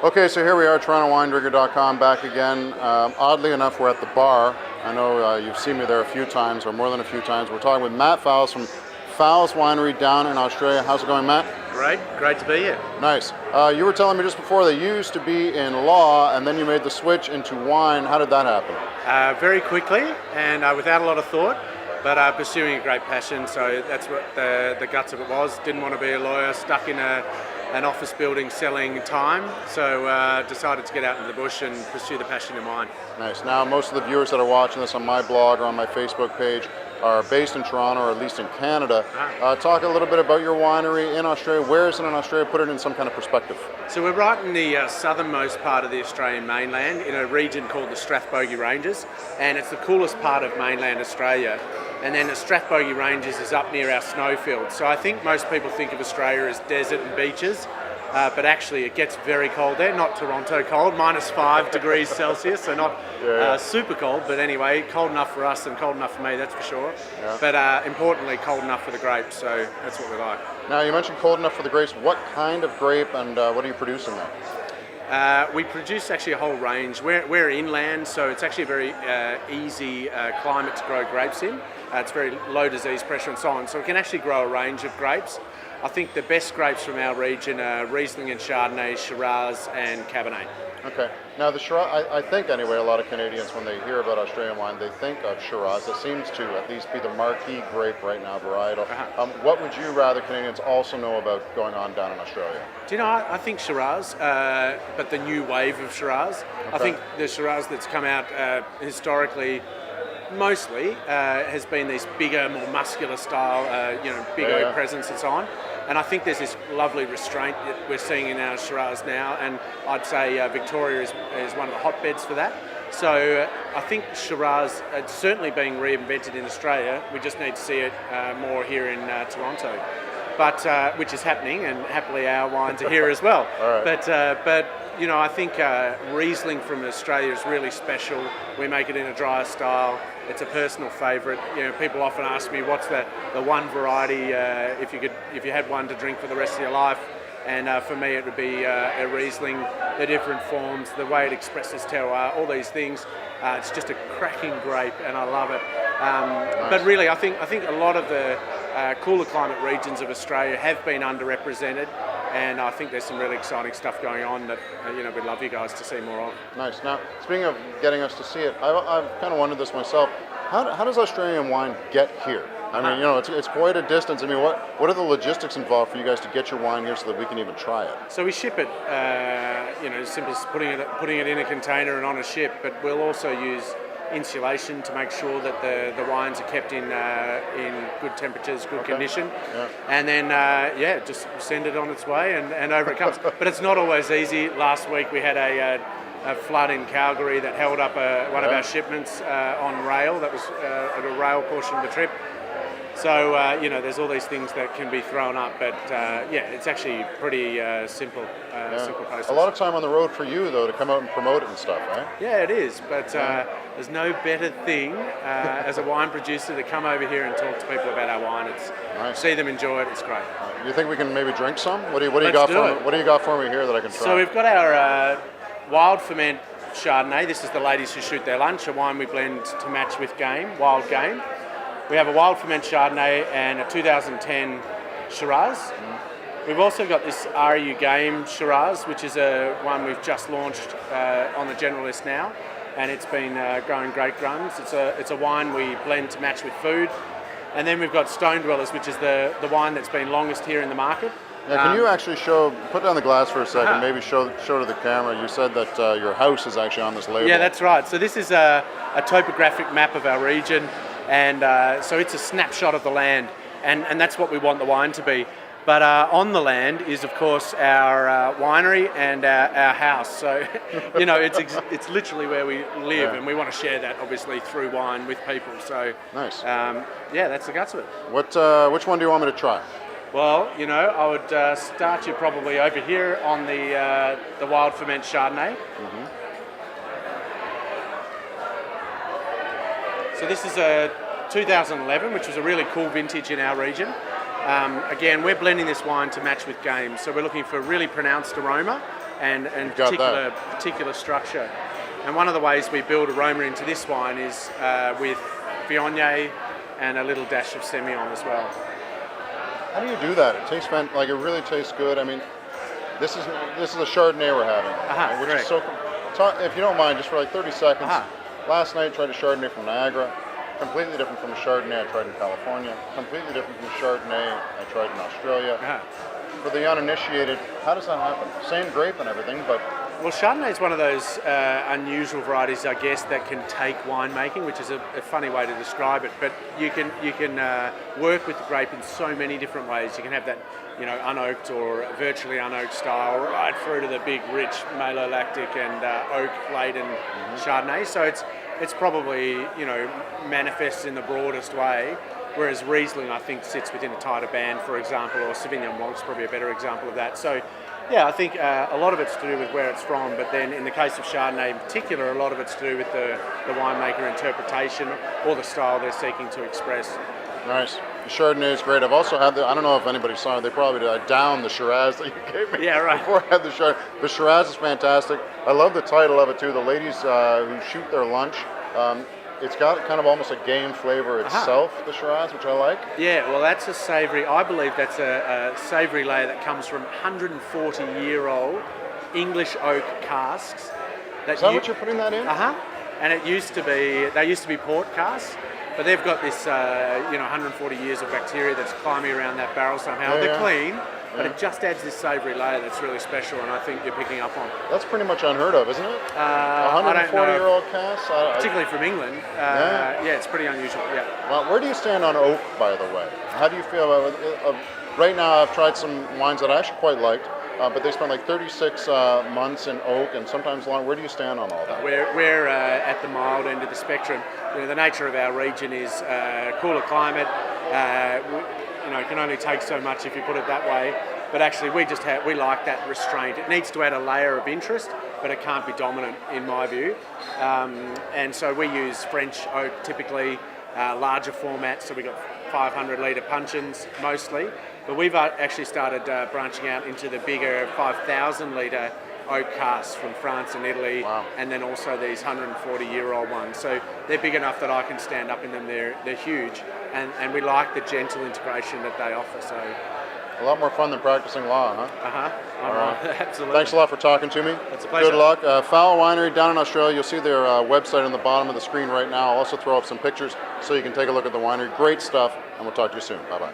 Okay, so here we are, TorontoWineDrinker.com, back again. Oddly enough, we're at the bar. I know you've seen me there a few times, or more than a few times. We're talking with Matt Fowles from Fowles Winery down in Australia. How's it going, Matt? Great to be here. Nice. You were telling me just before that you used to be in law, and then you made the switch into wine. How did that happen? Very quickly and without a lot of thought, but pursuing a great passion. So that's what the guts of it was. Didn't want to be a lawyer, stuck in an office building selling time, so decided to get out into the bush and pursue the passion in wine. Nice. Now, most of the viewers that are watching this on my blog or on my Facebook page are based in Toronto, or at least in Canada. Talk a little bit about your winery in Australia. Where is it in Australia? Put it in some kind of perspective. So we're right in the southernmost part of the Australian mainland, in a region called the Strathbogie Ranges, and it's the coolest part of mainland Australia. And then the Strathbogie Ranges is up near our snowfields. So I think most people think of Australia as desert and beaches, but actually it gets very cold there. Not Toronto cold, -5 degrees Celsius, so not super cold, but anyway, cold enough for us and cold enough for me, that's for sure. Yeah. But importantly, cold enough for the grapes, so that's what we like. Now, you mentioned cold enough for the grapes. What kind of grape and what are you producing there? We produce actually a whole range. We're inland, so it's actually a very easy climate to grow grapes in. It's very low disease pressure and so on, so we can actually grow a range of grapes. I think the best grapes from our region are Riesling and Chardonnay, Shiraz and Cabernet. Okay. Now the Shiraz, I think anyway, a lot of Canadians, when they hear about Australian wine, they think of Shiraz. It seems to at least be the marquee grape right now, varietal. What would you rather Canadians also know about going on down in Australia? Do you know, I think Shiraz, but the new wave of Shiraz. Okay. I think the Shiraz that's come out historically, mostly, has been these bigger, more muscular style, big oak presence and so on. And I think there's this lovely restraint that we're seeing in our Shiraz now, and I'd say Victoria is one of the hotbeds for that. So I think Shiraz, it's certainly being reinvented in Australia. We just need to see it more here in Toronto, but which is happening, and happily our wines are here as well. All right. But I think Riesling from Australia is really special. We make it in a drier style. It's a personal favourite. People often ask me, what's the one variety if you had one to drink for the rest of your life? And for me, it would be a Riesling. The different forms, the way it expresses terroir, all these things. It's just a cracking grape, and I love it. Nice. But really, I think a lot of the cooler climate regions of Australia have been underrepresented. And I think there's some really exciting stuff going on that we'd love you guys to see more of. Nice. Now, speaking of getting us to see it, I've kind of wondered this myself. How does Australian wine get here? I mean, it's quite a distance. I mean, what are the logistics involved for you guys to get your wine here so that we can even try it? So we ship it, as simple as putting it in a container and on a ship. But we'll also use insulation to make sure that the wines are kept in good temperatures, good condition, and then just send it on its way and over it comes. But it's not always easy. Last week we had a flood in Calgary that held up one of our shipments on rail. That was at a rail portion of the trip. So, there's all these things that can be thrown up, but it's actually pretty simple process. A lot of time on the road for you, though, to come out and promote it and stuff, right? Yeah, it is, but there's no better thing as a wine producer to come over here and talk to people about our wine. It's nice. See them enjoy it, it's great. You think we can maybe drink some? What do you got for me here that I can try? So we've got our wild ferment Chardonnay. This is the ladies who shoot their lunch, a wine we blend to match with wild game. We have a wild ferment Chardonnay and a 2010 Shiraz. We've also got this RU Game Shiraz, which is one we've just launched on the general list now, and it's been growing great runs. It's a wine we blend to match with food. And then we've got Stone Dwellers, which is the wine that's been longest here in the market. Yeah, can you actually put down the glass for a second, maybe show to the camera? You said that your house is actually on this label. Yeah, that's right. So this is a topographic map of our region. And so it's a snapshot of the land, and that's what we want the wine to be. But on the land is, of course, our winery and our house. So, it's literally where we live, and we want to share that, obviously, through wine with people. So, nice. That's the guts of it. Which one do you want me to try? Well, I would start you probably over here on the wild ferment Chardonnay. Mm-hmm. So this is a 2011, which was a really cool vintage in our region. Again, we're blending this wine to match with game, so we're looking for a really pronounced aroma and got that. particular structure. And one of the ways we build aroma into this wine is with Viognier and a little dash of Semillon as well. How do you do that? It tastes like it really tastes good. I mean, this is a Chardonnay we're having, which correct. is so. If you don't mind, just for like 30 seconds. Last night I tried a Chardonnay from Niagara. Completely different from the Chardonnay I tried in California. Completely different from the Chardonnay I tried in Australia. For the uninitiated, how does that happen? Same grape and everything, but... Well, Chardonnay is one of those unusual varieties, I guess, that can take winemaking, which is a funny way to describe it. But you can work with the grape in so many different ways. You can have that, unoaked or virtually unoaked style, right through to the big, rich malolactic and oak-laden Chardonnay. So it's probably manifests in the broadest way. Whereas Riesling, I think, sits within a tighter band, for example, or Sauvignon Blanc's probably a better example of that. So, yeah, I think a lot of it's to do with where it's from, but then in the case of Chardonnay in particular, a lot of it's to do with the winemaker interpretation or the style they're seeking to express. Nice. The Chardonnay is great. I've also had I don't know if anybody saw it, they probably did. I downed the Shiraz that you gave me before I had the Chardonnay. The Shiraz is fantastic. I love the title of it too, The Ladies Who Shoot Their Lunch. It's got kind of almost a game flavor itself, the Shiraz, which I like. Yeah, well, that's a savoury. I believe that's a savoury layer that comes from 140-year-old English oak casks. Is that what you're putting that in? And they used to be port casks, but they've got this, 140 years of bacteria that's climbing around that barrel somehow. They're clean. But it just adds this savoury layer that's really special, and I think you're picking up on. That's pretty much unheard of, isn't it? 140-year-old cask? Particularly from England. It's pretty unusual, Well, where do you stand on oak, by the way? How do you feel about it? Right now, I've tried some wines that I actually quite liked, but they spent like 36 months in oak and sometimes long. Where do you stand on all that? We're at the mild end of the spectrum. The nature of our region is cooler climate. It can only take so much if you put it that way. But actually, we like that restraint. It needs to add a layer of interest, but it can't be dominant, in my view. And so we use French oak, typically larger formats. So we got 500-litre puncheons mostly. But we've actually started branching out into the bigger 5,000-litre oak casks from France and Italy, and then also these 140-year-old ones. So they're big enough that I can stand up in them. They're huge, and we like the gentle integration that they offer. So a lot more fun than practicing law, huh? All right. Absolutely. Thanks a lot for talking to me. It's a pleasure. Good luck. Fowles Winery down in Australia. You'll see their website on the bottom of the screen right now. I'll also throw up some pictures so you can take a look at the winery. Great stuff, and we'll talk to you soon. Bye-bye.